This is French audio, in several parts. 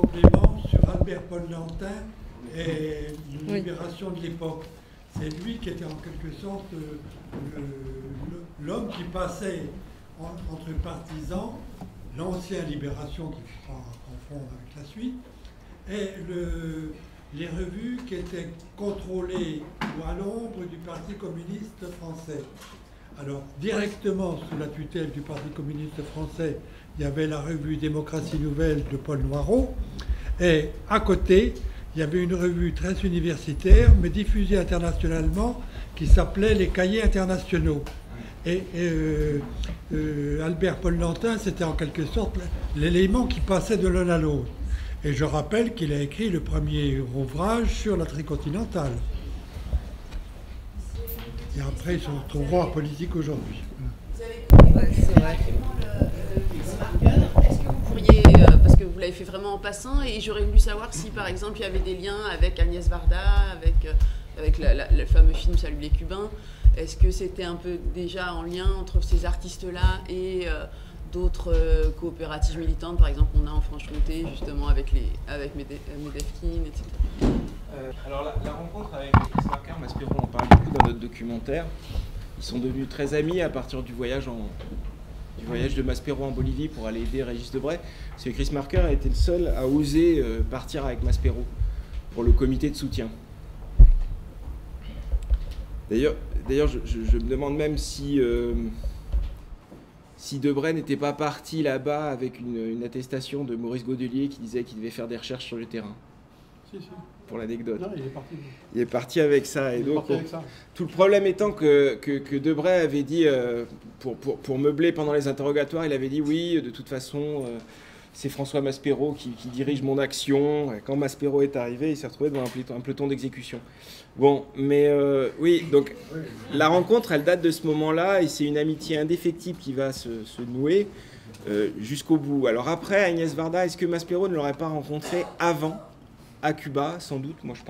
complément sur Albert-Paul Lantin et la libération de l'époque. C'est lui qui était en quelque sorte l'homme qui passait entre partisans, l'ancienne libération qui confond avec la suite, et les revues qui étaient contrôlées ou à l'ombre du Parti communiste français. Alors, directement sous la tutelle du Parti communiste français, il y avait la revue Démocratie Nouvelle de Paul Noirot, et à côté, il y avait une revue très universitaire, mais diffusée internationalement, qui s'appelait Les Cahiers internationaux. Et Albert-Paul Lantin, c'était en quelque sorte l'élément qui passait de l'un à l'autre. Et je rappelle qu'il a écrit le premier ouvrage sur la tricontinentale. Et après, ils se retrouveront en politique aujourd'hui. C'est vrai. Est-ce que vous pourriez, parce que vous l'avez fait vraiment en passant, et j'aurais voulu savoir si, par exemple, il y avait des liens avec Agnès Varda, avec le fameux film Salut les Cubains. Est-ce que c'était un peu déjà en lien entre ces artistes-là et d'autres coopératives militantes, par exemple, on a en Franche-Comté, justement, avec Medefkin, etc. Alors la rencontre avec Chris Marker, Maspero, on parle beaucoup dans notre documentaire. Ils sont devenus très amis à partir du voyage de Maspero en Bolivie pour aller aider Régis Debray. Parce que Chris Marker a été le seul à oser partir avec Maspero pour le comité de soutien. D'ailleurs, je me demande même si Debray n'était pas parti là-bas avec une attestation de Maurice Godelier qui disait qu'il devait faire des recherches sur le terrain. Si. Pour l'anecdote. Non, il est parti. Il est parti avec ça. Et donc, tout le problème étant que Debray avait dit, pour meubler pendant les interrogatoires, il avait dit oui, de toute façon, c'est François Maspero qui dirige mon action. Et quand Maspero est arrivé, il s'est retrouvé devant un peloton d'exécution. Bon, mais oui, donc la rencontre, elle date de ce moment-là, et c'est une amitié indéfectible qui va se nouer jusqu'au bout. Alors après, Agnès Varda, est-ce que Maspero ne l'aurait pas rencontré avant, à Cuba, sans doute, moi je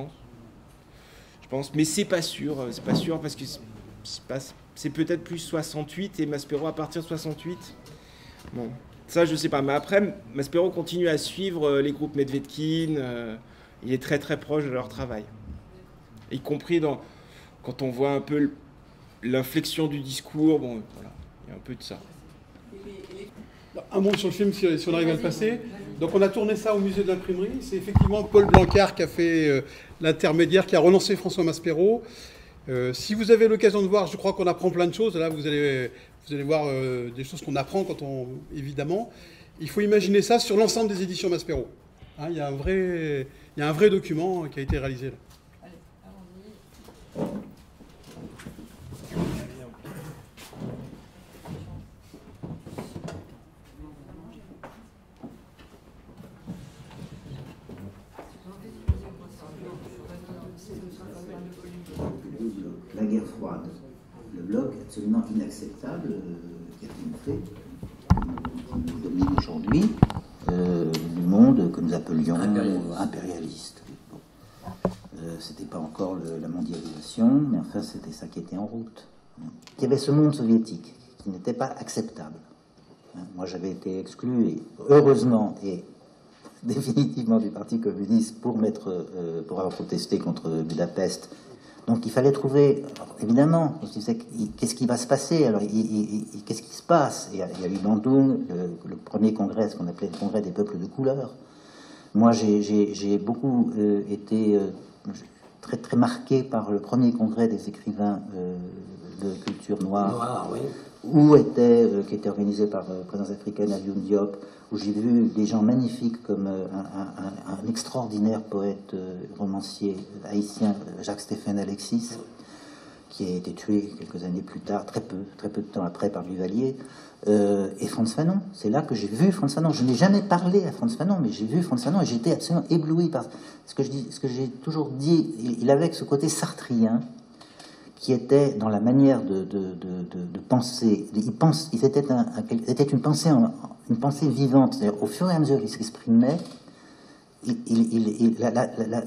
pense, mais c'est pas sûr parce que c'est peut-être plus 68 et Maspero à partir de 68. Bon, ça je sais pas, mais après Maspero continue à suivre les groupes Medvedkin, il est très très proche de leur travail, y compris quand on voit un peu l'inflexion du discours, bon voilà, il y a un peu de ça. Un mot sur le film, si on arrive à le passer. Donc on a tourné ça au musée de l'imprimerie. C'est effectivement Paul Blancard qui a fait l'intermédiaire, qui a relancé François Maspero. Si vous avez l'occasion de voir, je crois qu'on apprend plein de choses. Là, vous allez voir des choses qu'on apprend évidemment. Il faut imaginer ça sur l'ensemble des éditions Maspero. Hein, il y a un vrai document qui a été réalisé là. Allez, allons-y. La guerre froide, le bloc absolument inacceptable qui a été fait, qui nous domine aujourd'hui, du monde que nous appelions impérialiste. Bon. C'était pas encore la mondialisation, mais enfin c'était ça qui était en route. Il y avait ce monde soviétique qui n'était pas acceptable. Moi j'avais été exclu, et heureusement, et définitivement du Parti communiste pour avoir protesté contre Budapest. Donc il fallait trouver, évidemment, qu'est-ce qui va se passer, alors qu'est-ce qui se passe. Il y a eu Bandung, le premier congrès, ce qu'on appelait le congrès des peuples de couleur. Moi j'ai beaucoup été très très marqué par le premier congrès des écrivains de culture noire, oui. Qui était organisé par Présence africaine Alioune Diop, où j'ai vu des gens magnifiques comme un extraordinaire poète romancier haïtien, Jacques-Stéphane Alexis, qui a été tué quelques années plus tard, très peu de temps après, par Duvalier, et Frantz Fanon. C'est là que j'ai vu Frantz Fanon. Je n'ai jamais parlé à Frantz Fanon, mais j'ai vu Frantz Fanon et j'étais absolument ébloui par ce que j'ai toujours dit. Il avait ce côté sartrien qui était dans la manière de penser. C'était une pensée vivante. C'est-à-dire, au fur et à mesure qu'il s'exprimait,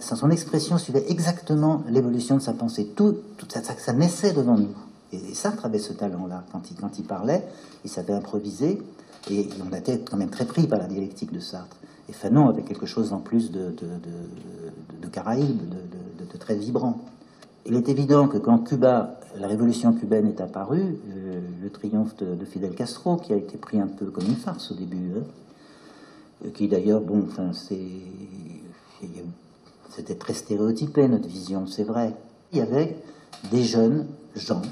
son expression suivait exactement l'évolution de sa pensée. Tout ça naissait devant nous. Et Sartre avait ce talent-là. Quand il parlait, il savait improviser. Et on était quand même très pris par la dialectique de Sartre. Et Fanon avait quelque chose en plus de Caraïbe, de très vibrant. Il est évident que quand Cuba, la révolution cubaine est apparue, le triomphe de Fidel Castro, qui a été pris un peu comme une farce au début, qui d'ailleurs, bon, enfin, c'était très stéréotypé notre vision, c'est vrai. Il y avait des jeunes gens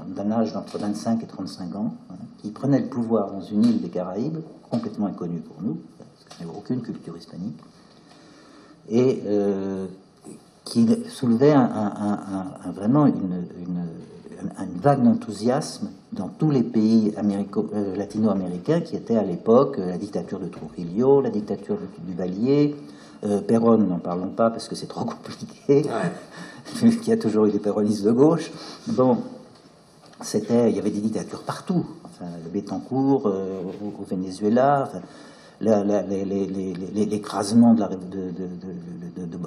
d'un âge d'entre 25 et 35 ans qui prenaient le pouvoir dans une île des Caraïbes, complètement inconnue pour nous, parce qu'il n'y avait aucune culture hispanique, et qui soulevait vraiment une vague d'enthousiasme dans tous les pays latino-américains qui étaient à l'époque la dictature de Trujillo, la dictature de Duvalier, Perón, n'en parlons pas parce que c'est trop compliqué, il y a toujours eu des péronistes de gauche. Bon, il y avait des dictatures partout, enfin, le Bétancourt au Venezuela, enfin, l'écrasement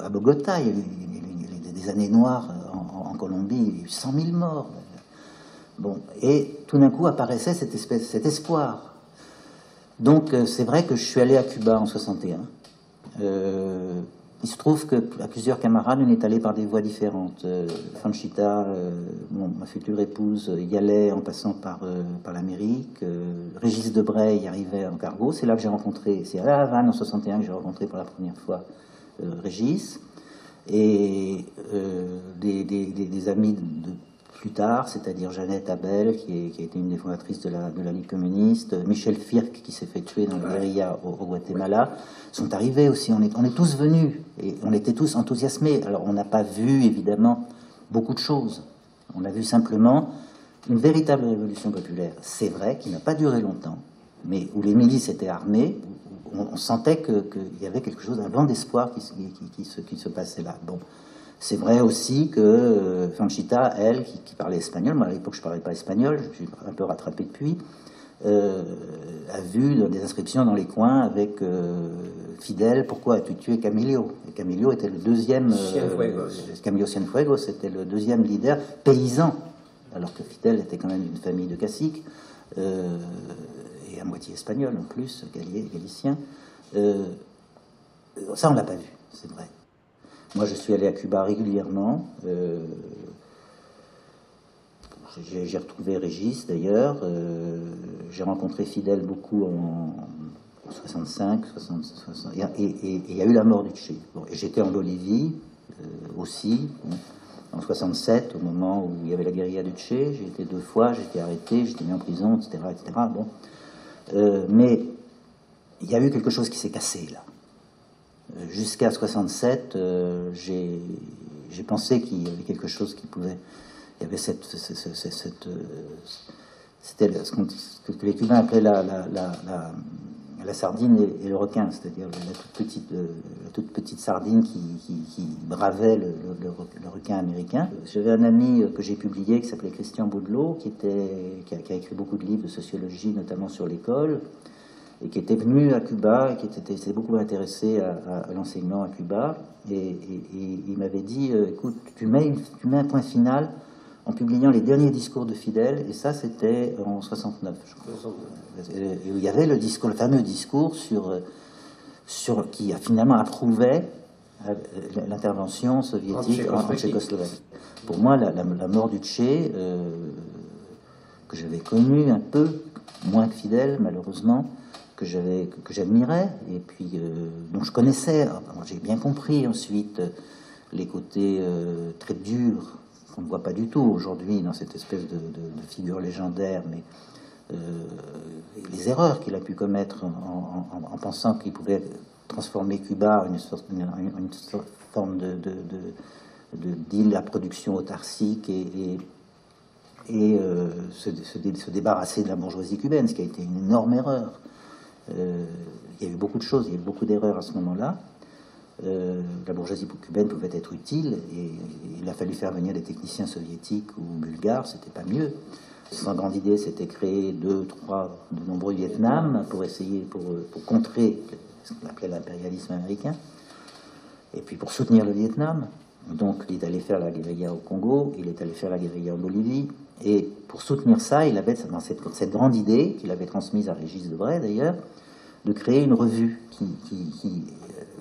à Bogota, il y a eu des années noires en Colombie, il y a eu 100 000 morts. Bon, et tout d'un coup apparaissait cet espoir. Donc c'est vrai que je suis allé à Cuba en 61. Il se trouve que à plusieurs camarades, on est allé par des voies différentes. Fanchita, ma future épouse, y allait en passant par l'Amérique. Régis Debray y arrivait en cargo. C'est là que j'ai rencontré, c'est à La Havane en 61 que j'ai rencontré pour la première fois Régis. Et des amis de plus tard, c'est-à-dire Jeannette Abel, qui a été une des fondatrices de la Ligue communiste, Michel Firk, qui s'est fait tuer dans la guérilla au Guatemala, sont arrivés aussi. On est tous venus, et on était tous enthousiasmés. Alors, on n'a pas vu, évidemment, beaucoup de choses. On a vu simplement une véritable révolution populaire. C'est vrai, qui n'a pas duré longtemps, mais où les milices étaient armées, où on sentait qu'il y avait quelque chose, un vent d'espoir qui se passait là. Bon. C'est vrai aussi que Fanchita, elle, qui parlait espagnol, moi à l'époque je ne parlais pas espagnol, je suis un peu rattrapé depuis, a vu des inscriptions dans les coins avec Fidel, pourquoi as-tu tué Camilo? Et Camilo était le deuxième... Camilo Cienfuegos était le deuxième leader paysan, alors que Fidel était quand même d'une famille de caciques, et à moitié espagnol en plus, galicien. Ça on l'a pas vu, c'est vrai. Moi, je suis allé à Cuba régulièrement. J'ai retrouvé Régis, d'ailleurs. J'ai rencontré Fidel beaucoup en 65, 60, et il y a eu la mort du Che. Bon, et j'étais en Bolivie aussi, en 67, au moment où il y avait la guérilla du Che. J'ai été 2 fois, j'ai été arrêté, j'ai été mis en prison, etc. Bon. Mais il y a eu quelque chose qui s'est cassé, là. Jusqu'à 67, j'ai pensé qu'il y avait quelque chose qui pouvait... Il y avait c'était ce que les Cubains appelaient la sardine et le requin, c'est-à-dire la toute petite sardine qui bravait le requin américain. J'avais un ami que j'ai publié qui s'appelait Christian Baudelot, qui a écrit beaucoup de livres de sociologie, notamment sur l'école, et qui était venu à Cuba et qui s'est beaucoup intéressé à l'enseignement à Cuba. Et il m'avait dit, écoute, tu mets un point final en publiant les derniers discours de Fidel, et ça c'était en 69, je crois. Et il y avait le fameux discours qui a finalement approuvé l'intervention soviétique en Tchécoslovaquie. Pour moi, la mort du Che, que j'avais connue un peu, moins que Fidel malheureusement, que j'admirais, et puis dont je connaissais. J'ai bien compris ensuite les côtés très durs qu'on ne voit pas du tout aujourd'hui dans cette espèce de figure légendaire, mais les erreurs qu'il a pu commettre en pensant qu'il pouvait transformer Cuba en une forme d'île à production autarcique et se débarrasser de la bourgeoisie cubaine, ce qui a été une énorme erreur. Il y a eu beaucoup de choses, il y a eu beaucoup d'erreurs à ce moment-là. La bourgeoisie cubaine pouvait être utile, et il a fallu faire venir des techniciens soviétiques ou bulgares, c'était pas mieux. Sa grande idée, c'était créer de nombreux Vietnam pour essayer, pour contrer ce qu'on appelait l'impérialisme américain, et puis pour soutenir le Vietnam. Donc il est allé faire la guérilla au Congo, il est allé faire la guérilla en Bolivie, et pour soutenir ça, il avait dans cette grande idée qu'il avait transmise à Régis Debray d'ailleurs, de créer une revue qui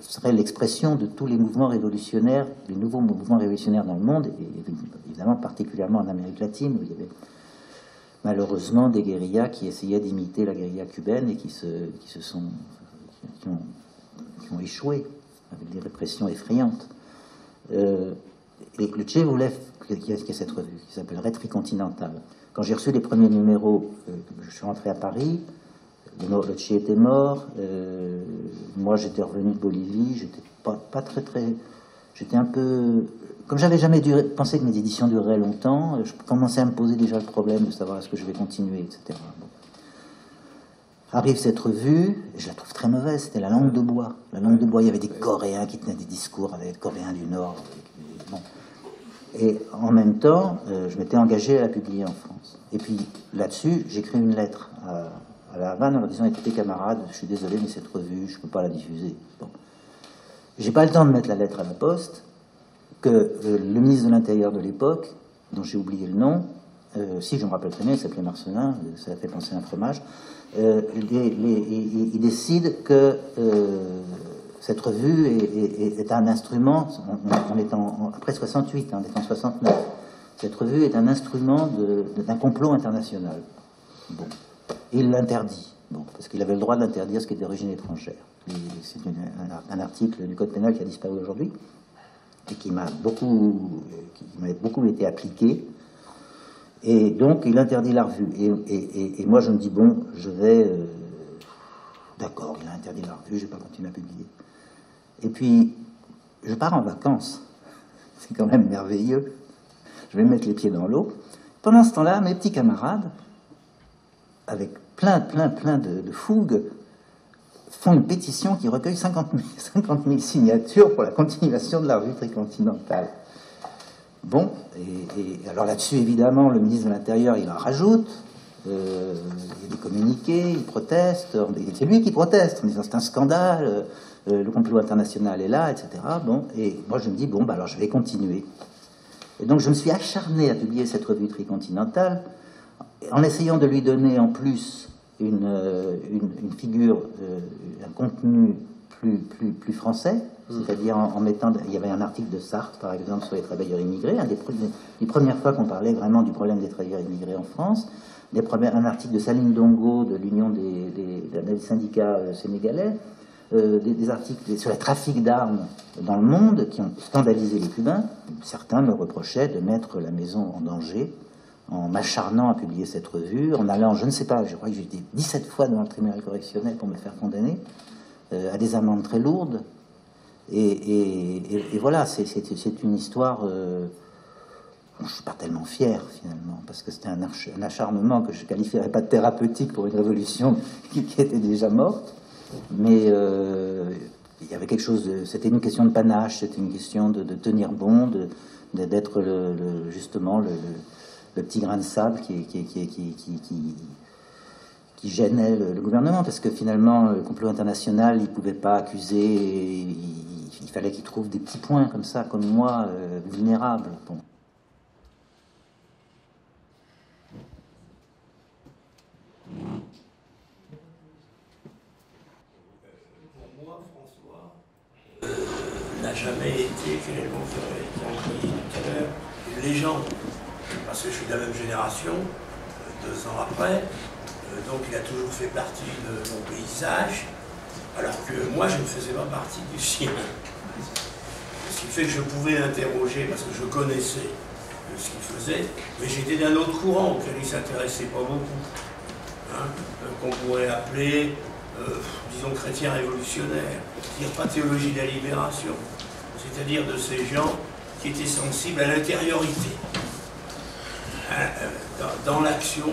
serait l'expression de tous les mouvements révolutionnaires, les nouveaux mouvements révolutionnaires dans le monde, et évidemment particulièrement en Amérique latine, où il y avait malheureusement des guérillas qui essayaient d'imiter la guérilla cubaine et qui ont échoué avec des répressions effrayantes. Et le Che voulait qu'il y ait cette revue qui s'appellerait Tricontinental. Quand j'ai reçu les premiers numéros, je suis rentré à Paris, le Che était mort, moi j'étais revenu de Bolivie, j'étais pas très j'étais un peu, comme j'avais jamais pensé que mes éditions dureraient longtemps, je commençais à me poser déjà le problème de savoir est-ce que je vais continuer, etc. Bon. Arrive cette revue, je la trouve très mauvaise, c'était La Langue de Bois. La Langue de Bois, il y avait des Coréens qui tenaient des discours avec des Coréens du Nord. Bon. Et en même temps, je m'étais engagé à la publier en France. Et puis là-dessus, j'écris une lettre à La Havane en leur disant écoutez camarades, je suis désolé, mais cette revue, je ne peux pas la diffuser. Bon. J'ai pas le temps de mettre la lettre à la poste, que le ministre de l'Intérieur de l'époque, dont j'ai oublié le nom, si je me rappelle très bien, il s'appelait Marcelin, ça a fait penser à un fromage, il décide que cette revue est un instrument, on est après 68, on est en 69, cette revue est un instrument d'un complot international. Bon. Il l'interdit, bon, parce qu'il avait le droit de l'interdire, ce qui est d'origine étrangère. C'est un article du Code pénal qui a disparu aujourd'hui et qui m'a beaucoup été appliqué. Et donc, il interdit la revue. Et moi, je me dis, bon, je vais... d'accord, il a interdit la revue, je ne vais pas continuer à publier. Et puis, je pars en vacances. C'est quand même merveilleux. Je vais mettre les pieds dans l'eau. Pendant ce temps-là, mes petits camarades, avec plein de fougue, font une pétition qui recueille 50 000 signatures pour la continuation de la revue Tricontinentale. Bon, et alors là-dessus, évidemment, le ministre de l'Intérieur, il en rajoute, il y a des communiqués, il proteste, c'est lui qui proteste, en disant c'est un scandale, le complot international est là, etc. Bon, et moi je me dis, bon, bah alors je vais continuer. Et donc je me suis acharné à publier cette revue Tricontinentale, en essayant de lui donner en plus une figure, un contenu plus français, c'est-à-dire en mettant... Il y avait un article de Sartre, par exemple, sur les travailleurs immigrés, les premières fois qu'on parlait vraiment du problème des travailleurs immigrés en France, un article de Salim Dongo, de l'Union des syndicats sénégalais, des articles sur le trafic d'armes dans le monde qui ont scandalisé les Cubains. Certains me reprochaient de mettre la maison en danger en m'acharnant à publier cette revue, en allant, je ne sais pas, je crois que j'ai été 17 fois devant le tribunal correctionnel pour me faire condamner, à des amendes très lourdes. Et voilà, c'est une histoire je ne suis pas tellement fier, finalement, parce que c'était un acharnement que je ne qualifierais pas de thérapeutique pour une révolution qui était déjà morte. Mais il y avait quelque chose, c'était une question de panache, c'était une question de tenir bon, d'être justement le petit grain de sable qui gênait le gouvernement, parce que finalement, le complot international, il ne pouvait pas accuser, il fallait qu'il trouve des petits points comme ça, comme moi, vulnérables. Bon. Pour moi, François n'a jamais été, quel est le mot qui a dit tout à l'heure, une légende, parce que je suis de la même génération, 2 ans après. Donc il a toujours fait partie de mon paysage, alors que moi je ne faisais pas partie du sien. Ce qui fait que je pouvais l'interroger parce que je connaissais ce qu'il faisait, mais j'étais d'un autre courant auquel il ne s'intéressait pas beaucoup, hein, qu'on pourrait appeler, disons, chrétien révolutionnaire, c'est-à-dire pas théologie de la libération, c'est-à-dire de ces gens qui étaient sensibles à l'intériorité, hein, dans l'action.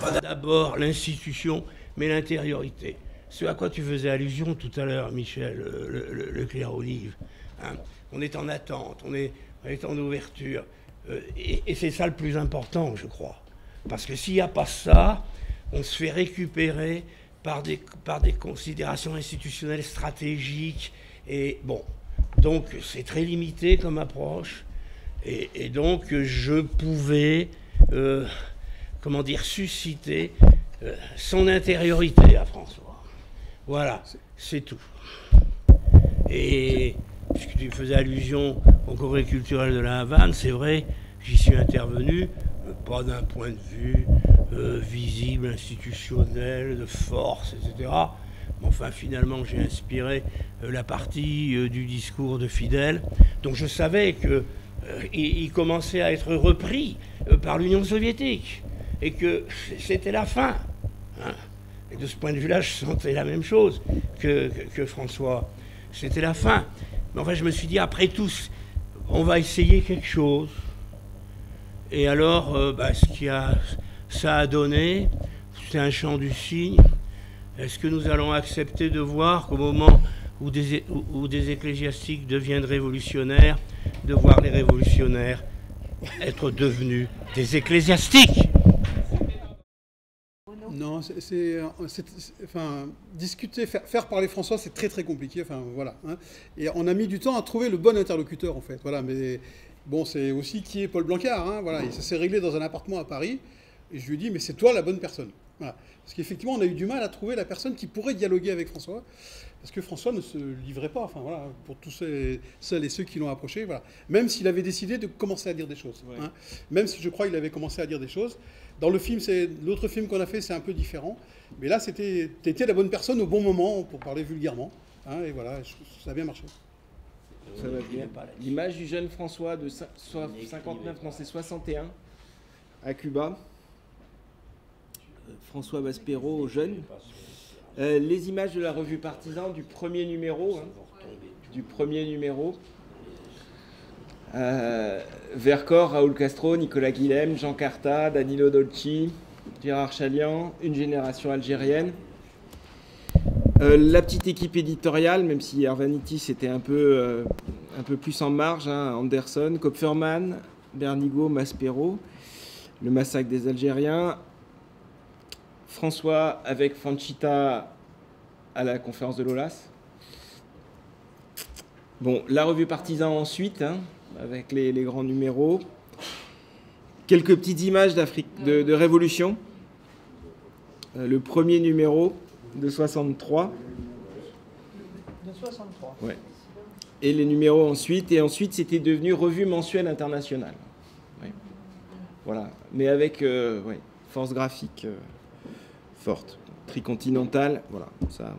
Pas d'abord l'institution, mais l'intériorité. Ce à quoi tu faisais allusion tout à l'heure, Michel, le clair-olive. Hein. On est en attente, on est en ouverture. Et c'est ça le plus important, je crois. Parce que s'il n'y a pas ça, on se fait récupérer par des considérations institutionnelles stratégiques. Et bon, donc c'est très limité comme approche. Et donc je pouvais... comment dire, susciter son intériorité à François. Voilà, c'est tout. Et puisque tu faisais allusion au congrès culturel de la Havane, c'est vrai, j'y suis intervenu, pas d'un point de vue visible, institutionnel, de force, etc. Mais enfin, finalement, j'ai inspiré la partie du discours de Fidel. Donc je savais qu'il commençait à être repris par l'Union soviétique et que c'était la fin. Hein. Et de ce point de vue-là, je sentais la même chose que François. C'était la fin. Mais enfin, je me suis dit, après tout, on va essayer quelque chose. Et alors, ce ça a donné, c'est un chant du cygne. Est-ce que nous allons accepter de voir qu'au moment où des ecclésiastiques deviennent révolutionnaires, de voir les révolutionnaires être devenus des ecclésiastiques? Non, enfin, discuter, faire parler François, c'est très très compliqué. Enfin, voilà. Hein. Et on a mis du temps à trouver le bon interlocuteur, en fait. Voilà. Mais bon, c'est aussi qui est Paul Blancard. Hein, voilà. Et ça s'est réglé dans un appartement à Paris. Et je lui ai dit, mais c'est toi la bonne personne. Voilà. Parce qu'effectivement, on a eu du mal à trouver la personne qui pourrait dialoguer avec François. Parce que François ne se livrait pas. Enfin, voilà, pour tous celles et ceux qui l'ont approché. Voilà. Même s'il avait décidé de commencer à dire des choses. Ouais. Hein. Même si je crois qu'il avait commencé à dire des choses. Dans le film, l'autre film qu'on a fait, c'est un peu différent. Mais là, t'étais la bonne personne au bon moment, pour parler vulgairement. Hein, et voilà, ça a bien marché. Ça va bien. L'image du jeune François de 59, non c'est 61, à Cuba. François Maspero, jeune. Les images de la revue Partisan du premier numéro. Vercors, Raoul Castro, Nicolas Guillem, Jean Carta, Danilo Dolci, Gérard Chalian, une génération algérienne. La petite équipe éditoriale, même si Hervanitis était un peu plus en marge, hein, Anderson, Kopferman, Bernigo, Maspero, le massacre des Algériens, François avec Fanchita à la conférence de l'OLAS. Bon, la revue Partisan ensuite, hein, avec les grands numéros. Quelques petites images d'Afrique, de révolution. Le premier numéro de 63. De 63. Ouais. Et les numéros ensuite. Et ensuite, c'était devenu revue mensuelle internationale. Ouais. Voilà. Mais avec force graphique forte. Tricontinentale, voilà. Ça.